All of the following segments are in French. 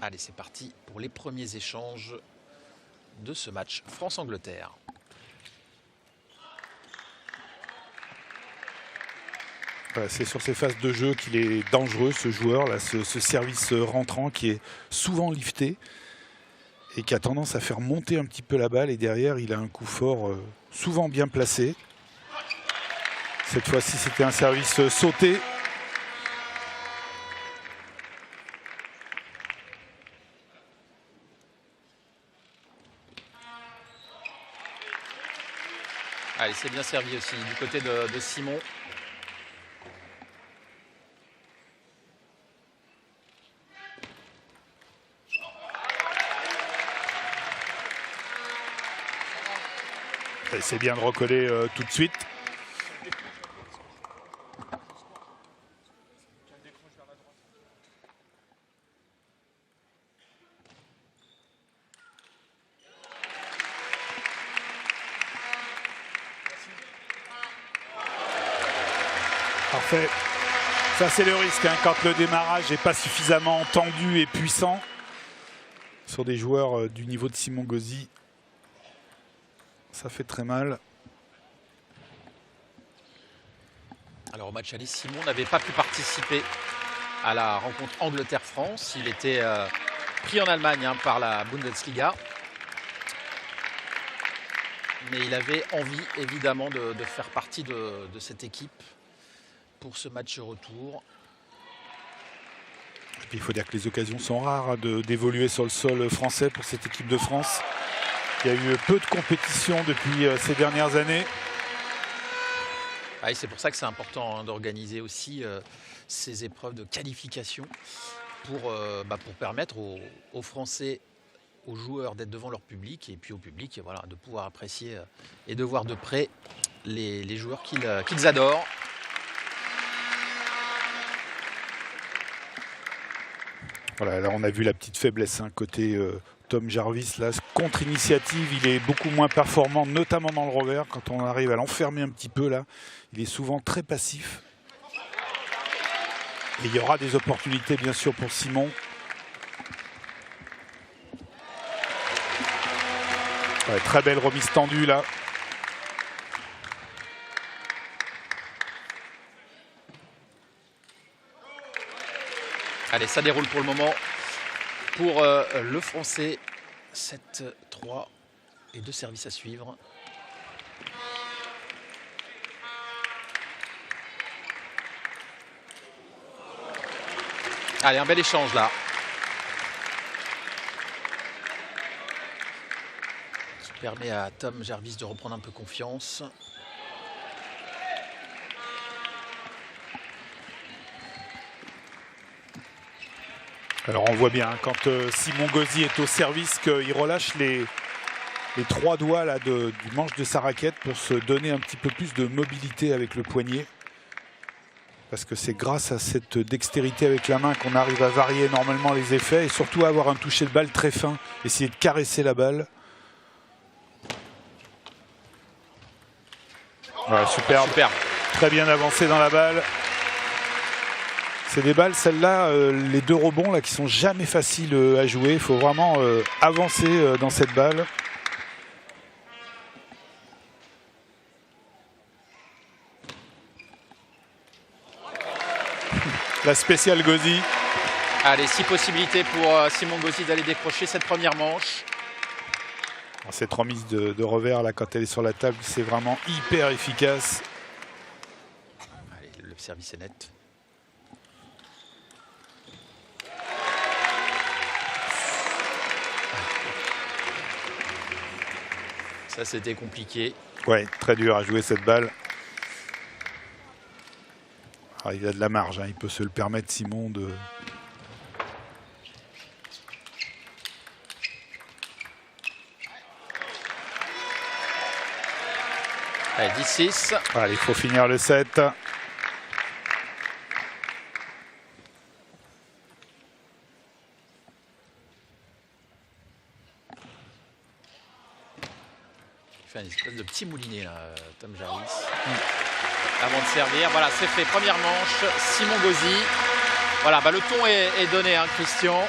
Allez, c'est parti pour les premiers échanges de ce match France-Angleterre. Voilà, c'est sur ces phases de jeu qu'il est dangereux, ce joueur, là, ce service rentrant qui est souvent lifté et qui a tendance à faire monter un petit peu la balle. Et derrière, il a un coup fort souvent bien placé. Cette fois-ci, c'était un service sauté. Allez, c'est bien servi aussi du côté de Simon. C'est bien de recoller tout de suite. Parfait. Ça, c'est le risque hein, quand le démarrage n'est pas suffisamment tendu et puissant sur des joueurs du niveau de Simon Gauzy. Ça fait très mal. Alors au match aller, Simon n'avait pas pu participer à la rencontre Angleterre-France. Il était pris en Allemagne hein, par la Bundesliga. Mais il avait envie évidemment de faire partie de cette équipe pour ce match retour. Et puis, il faut dire que les occasions sont rares hein, d'évoluer sur le sol français pour cette équipe de France. Il y a eu peu de compétition depuis ces dernières années. Ah, c'est pour ça que c'est important hein, d'organiser aussi ces épreuves de qualification pour permettre aux Français, aux joueurs d'être devant leur public et puis au public voilà, de pouvoir apprécier et de voir de près les joueurs qu'ils adorent. Voilà, là on a vu la petite faiblesse hein, côté Tom Jarvis. Là, contre-initiative, il est beaucoup moins performant, notamment dans le revers. Quand on arrive à l'enfermer un petit peu, là, il est souvent très passif. Et il y aura des opportunités, bien sûr, pour Simon. Ouais, très belle remise tendue, là. Allez, ça déroule pour le moment pour le Français. 7-3 et 2 services à suivre. Allez, un bel échange là. Qui permet à Tom Jarvis de reprendre un peu confiance. Alors on voit bien hein, quand Simon Gauzy est au service qu'il relâche les 3 doigts là, du manche de sa raquette pour se donner un petit peu plus de mobilité avec le poignet. Parce que c'est grâce à cette dextérité avec la main qu'on arrive à varier normalement les effets et surtout à avoir un toucher de balle très fin, essayer de caresser la balle. Voilà, superbe. Très bien avancé dans la balle. C'est des balles, celles-là, les 2 rebonds là, qui sont jamais faciles à jouer. Il faut vraiment avancer dans cette balle. La spéciale Gauzy. Allez, 6 possibilités pour Simon Gauzy d'aller décrocher cette première manche. Alors, cette remise de revers, là, quand elle est sur la table, c'est vraiment hyper efficace. Allez, le service est net. Ça, c'était compliqué. Ouais, très dur à jouer cette balle. Alors, il a de la marge, hein. Il peut se le permettre, Simon, de... Allez, 10-6. Allez, il faut finir le set. Il fait une espèce de petit moulinet, là, Tom Jarvis. Avant de servir. Voilà, c'est fait. Première manche, Simon Gauzy. Voilà, le ton est donné, hein, Christian.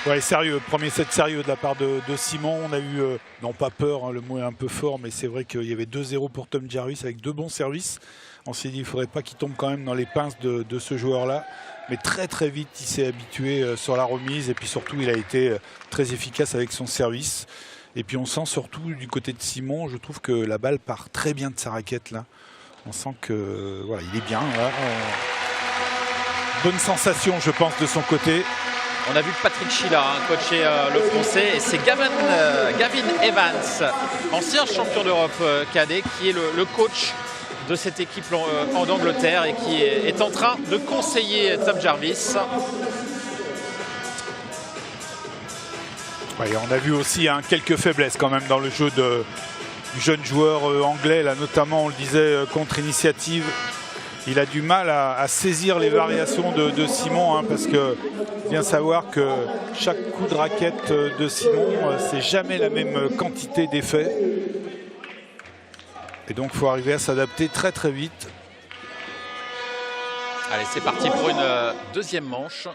Ouais, sérieux, premier set sérieux de la part de Simon. On a eu, non pas peur, hein, le mot est un peu fort, mais c'est vrai qu'il y avait 2-0 pour Tom Jarvis avec 2 bons services. On s'est dit qu'il ne faudrait pas qu'il tombe quand même dans les pinces de ce joueur-là. Mais très très vite, il s'est habitué sur la remise et puis surtout, il a été très efficace avec son service. Et puis on sent surtout du côté de Simon, je trouve que la balle part très bien de sa raquette là. On sent que voilà, il est bien. Voilà. Bonne sensation, je pense, de son côté. On a vu Patrick Chila coacher le français, et c'est Gavin Evans, ancien champion d'Europe cadet, qui est le coach de cette équipe en Angleterre et qui est en train de conseiller Tom Jarvis. Ouais, on a vu aussi quelques faiblesses quand même dans le jeu du jeune joueur anglais, là, notamment on le disait contre Initiative. Il a du mal à saisir les variations de Simon, hein, parce que bien savoir que chaque coup de raquette de Simon, c'est jamais la même quantité d'effet. Et donc il faut arriver à s'adapter très très vite. Allez, c'est parti pour une deuxième manche.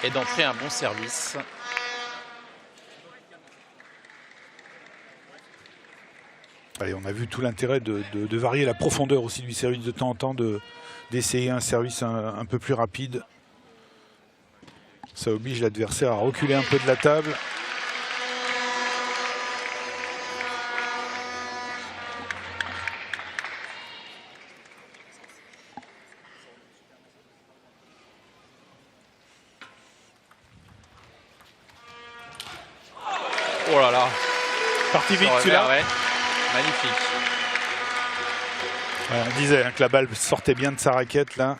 Et d'entrer un bon service. Allez, on a vu tout l'intérêt de varier la profondeur aussi du service de temps en temps, d'essayer un service un peu plus rapide. Ça oblige l'adversaire à reculer un peu de la table. Oh là là. Parti vite celui-là. Ouais. Magnifique. Ouais, on disait que la balle sortait bien de sa raquette là.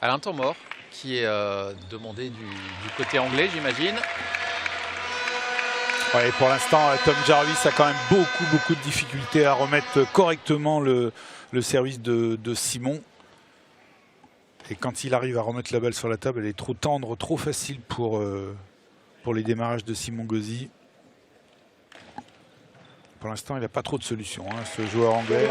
Alain temps mort qui est demandé du côté anglais, j'imagine. Ouais, pour l'instant, Tom Jarvis a quand même beaucoup de difficultés à remettre correctement le service de Simon. Et quand il arrive à remettre la balle sur la table, elle est trop tendre, trop facile pour les démarrages de Simon Gauzy. Pour l'instant, il n'a pas trop de solutions, hein, ce joueur anglais.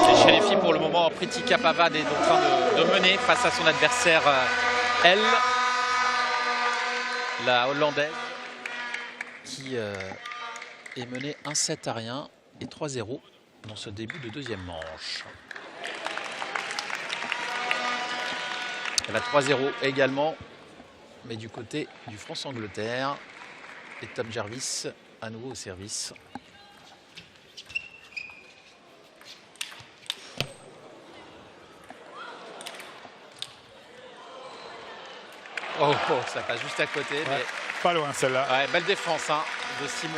Et chez les filles, pour le moment, Pritika Pavad est en train de mener face à son adversaire, elle, la Hollandaise, qui est menée 1-7-1 et 3-0 dans ce début de deuxième manche. Elle a 3-0 également, mais du côté du France-Angleterre. Et Tom Jarvis à nouveau au service. Oh, ça passe juste à côté. Ouais, mais... pas loin celle-là. Ouais, belle défense de Simon.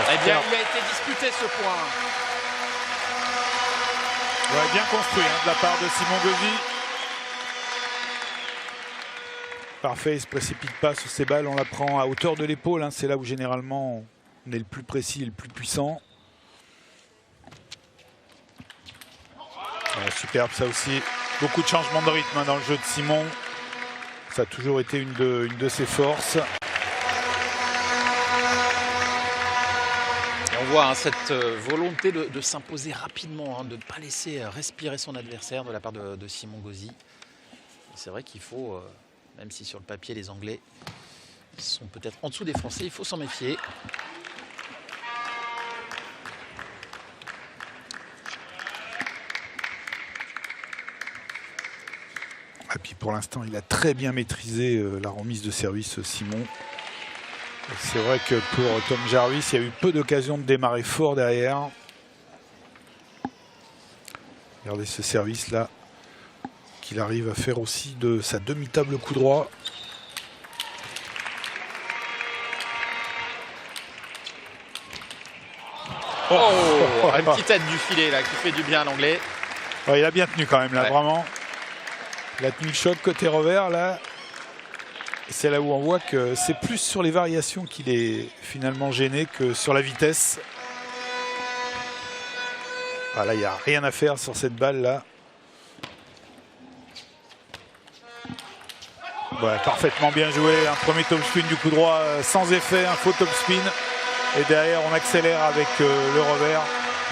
Eh bien, il a été disputé ce point. Ouais, bien construit de la part de Simon Gauzy. Parfait, il ne se précipite pas sur ses balles, on la prend à hauteur de l'épaule. Hein, c'est là où généralement on est le plus précis et le plus puissant. Ouais, superbe ça aussi. Beaucoup de changements de rythme dans le jeu de Simon. Ça a toujours été une de ses forces. On voit cette volonté de s'imposer rapidement, de ne pas laisser respirer son adversaire de la part de Simon Gauzy. C'est vrai qu'il faut, même si sur le papier les Anglais sont peut-être en dessous des Français, il faut s'en méfier. Et puis pour l'instant, il a très bien maîtrisé la remise de service Simon. C'est vrai que pour Tom Jarvis, il y a eu peu d'occasions de démarrer fort derrière. Regardez ce service-là, qu'il arrive à faire aussi de sa demi-table coup droit. Oh, une petite tête du filet là qui fait du bien à l'anglais. Ouais, il a bien tenu quand même là, Ouais. vraiment. Il a tenu le choc côté revers là. C'est là où on voit que c'est plus sur les variations qu'il est finalement gêné que sur la vitesse. Voilà, il n'y a rien à faire sur cette balle là. Ouais, parfaitement bien joué. Un premier top spin du coup droit sans effet, un faux top spin. Et derrière, on accélère avec le revers.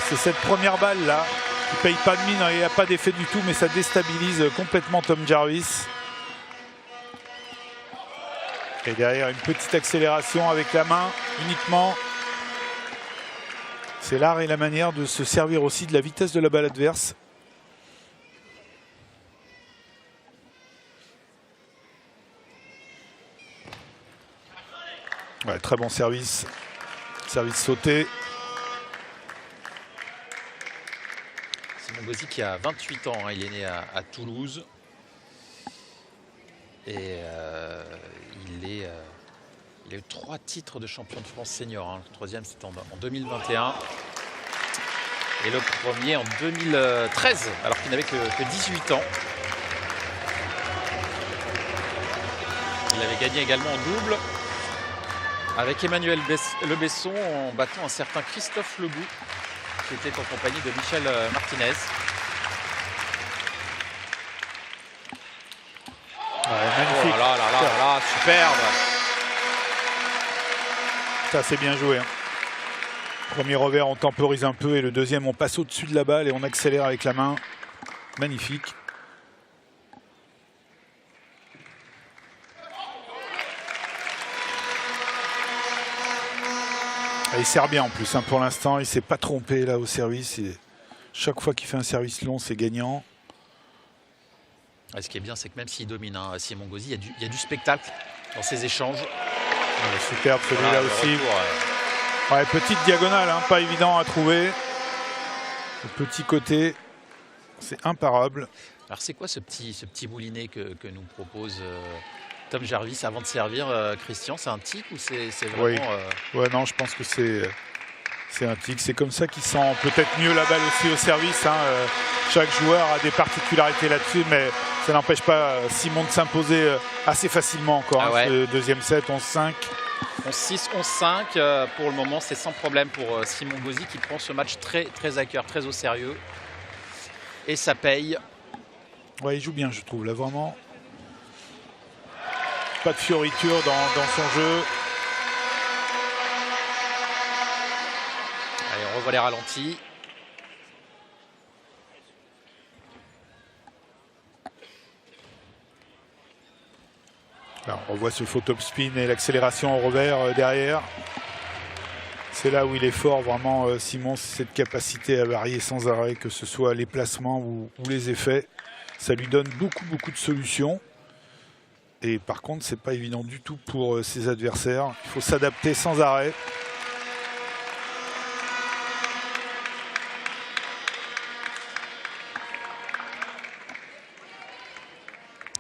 C'est cette première balle là qui paye pas de mine, il n'y a pas d'effet du tout, mais ça déstabilise complètement Tom Jarvis. Et derrière, une petite accélération avec la main uniquement. C'est l'art et la manière de se servir aussi de la vitesse de la balle adverse. Ouais, très bon service. Service sauté. Simon Gauzy qui a 28 ans, hein, il est né à Toulouse. Et il a eu 3 titres de champion de France senior. Hein. Le 3e c'était en 2021. Et le premier en 2013, alors qu'il n'avait que 18 ans. Il avait gagné également en double avec Emmanuel Le Besson en battant un certain Christophe Legout qui était en compagnie de Michel Martinez. Ouais, magnifique. Oh là là là là là, superbe. Ça, c'est bien joué. Hein. Premier revers, on temporise un peu et le deuxième, on passe au-dessus de la balle et on accélère avec la main. Magnifique. Et il sert bien en plus. Hein, pour l'instant, il ne s'est pas trompé là au service. Et chaque fois qu'il fait un service long, c'est gagnant. Et ce qui est bien, c'est que même s'il domine, hein, Simon Gauzy, il y a du spectacle dans ses échanges. Ouais, superbe celui-là Voilà, aussi. retour, Ouais, petite diagonale, hein, pas évident à trouver. Le petit côté, c'est imparable. Alors c'est quoi ce petit moulinet que nous propose Tom Jarvis avant de servir, Christian? C'est un tic ou c'est vraiment... Ouais, non, je pense que c'est un tic. C'est comme ça qu'il sent peut-être mieux la balle aussi au service. Hein. Chaque joueur a des particularités là-dessus, mais ça n'empêche pas Simon de s'imposer assez facilement encore. Ah ouais. Ce deuxième set, 11-5. 11-6, 11-5. Pour le moment, c'est sans problème pour Simon Gauzy qui prend ce match très, très à cœur, très au sérieux. Et ça paye. Ouais, il joue bien, je trouve. Là, vraiment, pas de fioriture dans son jeu. Allez, on revoit les ralentis. Là, on revoit ce faux top spin et l'accélération au revers derrière. C'est là où il est fort, vraiment, Simon, cette capacité à varier sans arrêt, que ce soit les placements ou les effets. Ça lui donne beaucoup de solutions. Et par contre, c'est pas évident du tout pour ses adversaires. Il faut s'adapter sans arrêt.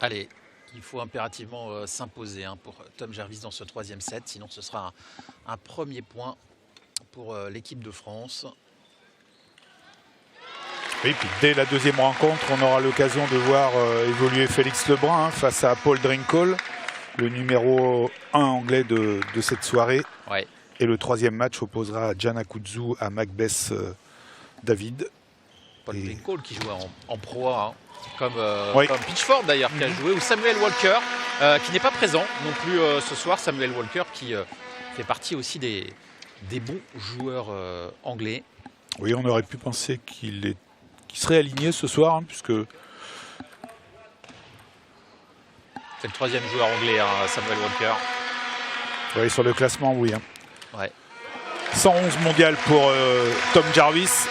Allez, il faut impérativement s'imposer hein, pour Tom Jarvis dans ce 3e set. Sinon, ce sera un premier point pour l'équipe de France. Oui, puis dès la deuxième rencontre, on aura l'occasion de voir évoluer Félix Lebrun hein, face à Paul Drinkle, le numéro 1 anglais de cette soirée. Ouais. Et le 3e match opposera Gianna Kuzu à Macbeth David. Paul Drinkle qui joue en Pro A, hein, comme Pitchford d'ailleurs, qui a joué, ou Samuel Walker, qui n'est pas présent non plus ce soir. Samuel Walker qui fait partie aussi des bons joueurs anglais. Oui, on aurait pu penser qu'il serait aligné ce soir, hein, puisque... C'est le 3e joueur anglais, hein, Samuel Walker. Oui, sur le classement, oui. Hein. Ouais. 111 mondial pour Tom Jarvis.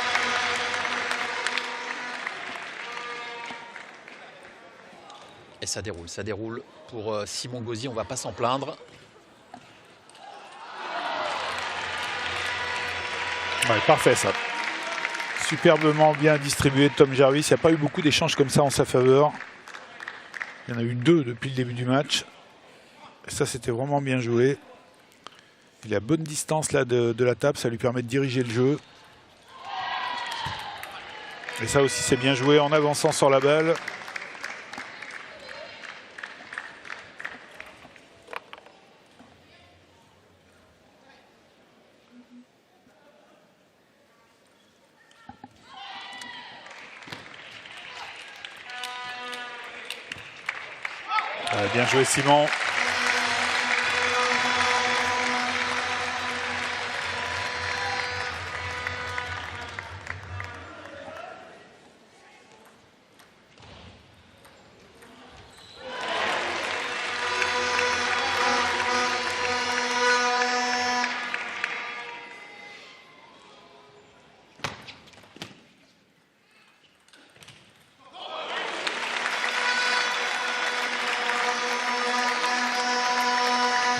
Et ça déroule pour Simon Gauzy, on ne va pas s'en plaindre. Ouais, parfait ça. Superbement bien distribué de Tom Jarvis. Il n'y a pas eu beaucoup d'échanges comme ça en sa faveur. Il y en a eu 2 depuis le début du match. Et ça, c'était vraiment bien joué. Il a bonne distance là de la table, ça lui permet de diriger le jeu. Et ça aussi c'est bien joué en avançant sur la balle. Bien joué Simon.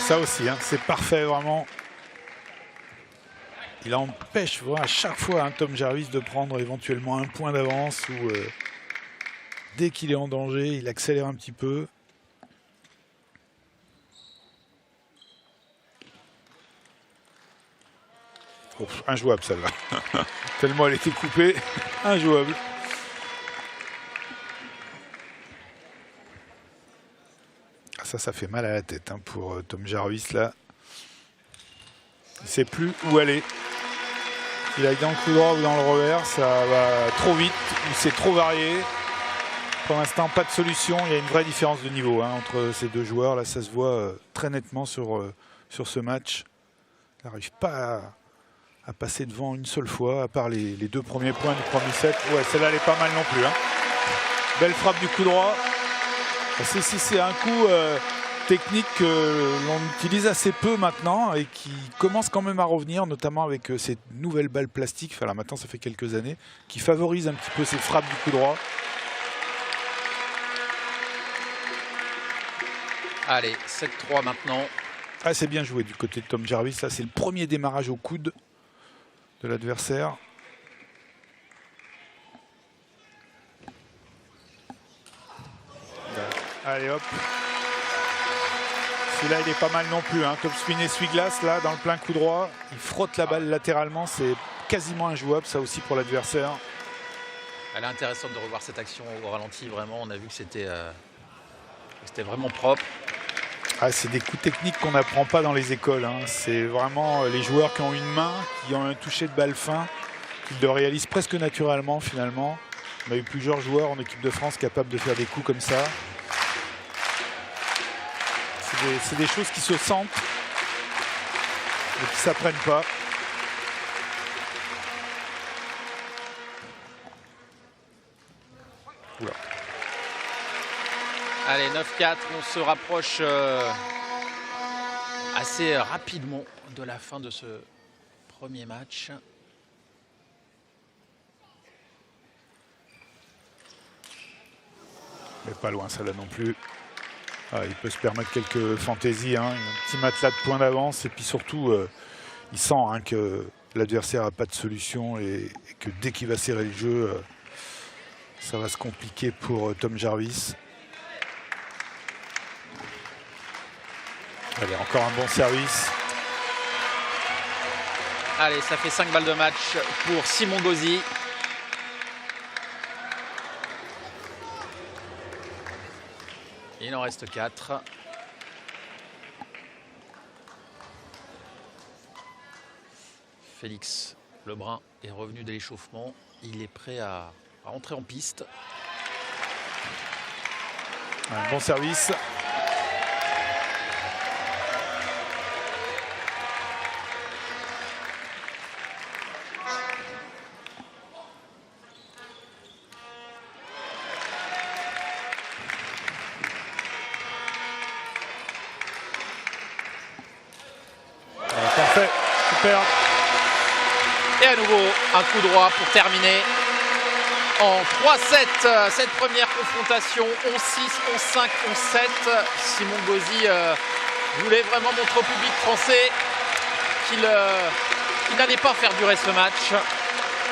Ça aussi, hein, c'est parfait vraiment. Il empêche à chaque fois Tom Jarvis de prendre éventuellement un point d'avance ou dès qu'il est en danger, il accélère un petit peu. Ouf, injouable celle-là. Tellement elle était coupée, injouable. Ça fait mal à la tête hein, pour Tom Jarvis là. Il ne sait plus où aller. Il aille dans le coup droit ou dans le revers, ça va trop vite, ou c'est trop varié. Pour l'instant, pas de solution. Il y a une vraie différence de niveau hein, entre ces deux joueurs. Là, ça se voit très nettement sur ce match. Il n'arrive pas à passer devant une seule fois, à part les deux premiers points du premier set. Ouais, celle-là, elle est pas mal non plus. Hein. Belle frappe du coup droit. C'est un coup technique que l'on utilise assez peu maintenant et qui commence quand même à revenir, notamment avec ces nouvelles balles plastiques, enfin là maintenant ça fait quelques années, qui favorisent un petit peu ces frappes du coup droit. Allez, 7-3 maintenant. Ah, c'est bien joué du côté de Tom Jarvis, ça c'est le premier démarrage au coude de l'adversaire. Allez hop. Celui-là il est pas mal non plus. Hein. Top spin essuie-glace là dans le plein coup droit. Il frotte la balle latéralement. C'est quasiment injouable ça aussi pour l'adversaire. Elle est intéressante de revoir cette action au ralenti. Vraiment, on a vu que c'était vraiment propre. Ah, c'est des coups techniques qu'on n'apprend pas dans les écoles. Hein. C'est vraiment les joueurs qui ont une main, qui ont un toucher de balle fin, qui le réalisent presque naturellement finalement. On a eu plusieurs joueurs en équipe de France capables de faire des coups comme ça. C'est des choses qui se sentent et qui ne s'apprennent pas. Oula. Allez, 9-4, on se rapproche assez rapidement de la fin de ce premier match. Mais pas loin, ça là non plus. Ah, il peut se permettre quelques fantaisies, hein, un petit matelas de points d'avance et puis surtout il sent hein, que l'adversaire n'a pas de solution et que dès qu'il va serrer le jeu, ça va se compliquer pour Tom Jarvis. Allez, encore un bon service. Allez, ça fait 5 balles de match pour Simon Gauzy. Il en reste 4. Félix Lebrun est revenu de l'échauffement. Il est prêt à entrer en piste. Un bon service. Parfait, super. Et à nouveau, un coup droit pour terminer en 3-7 cette première confrontation. 11-6, 11-5, 11-7. Simon Gauzy voulait vraiment montrer au public français qu'il n'allait pas faire durer ce match.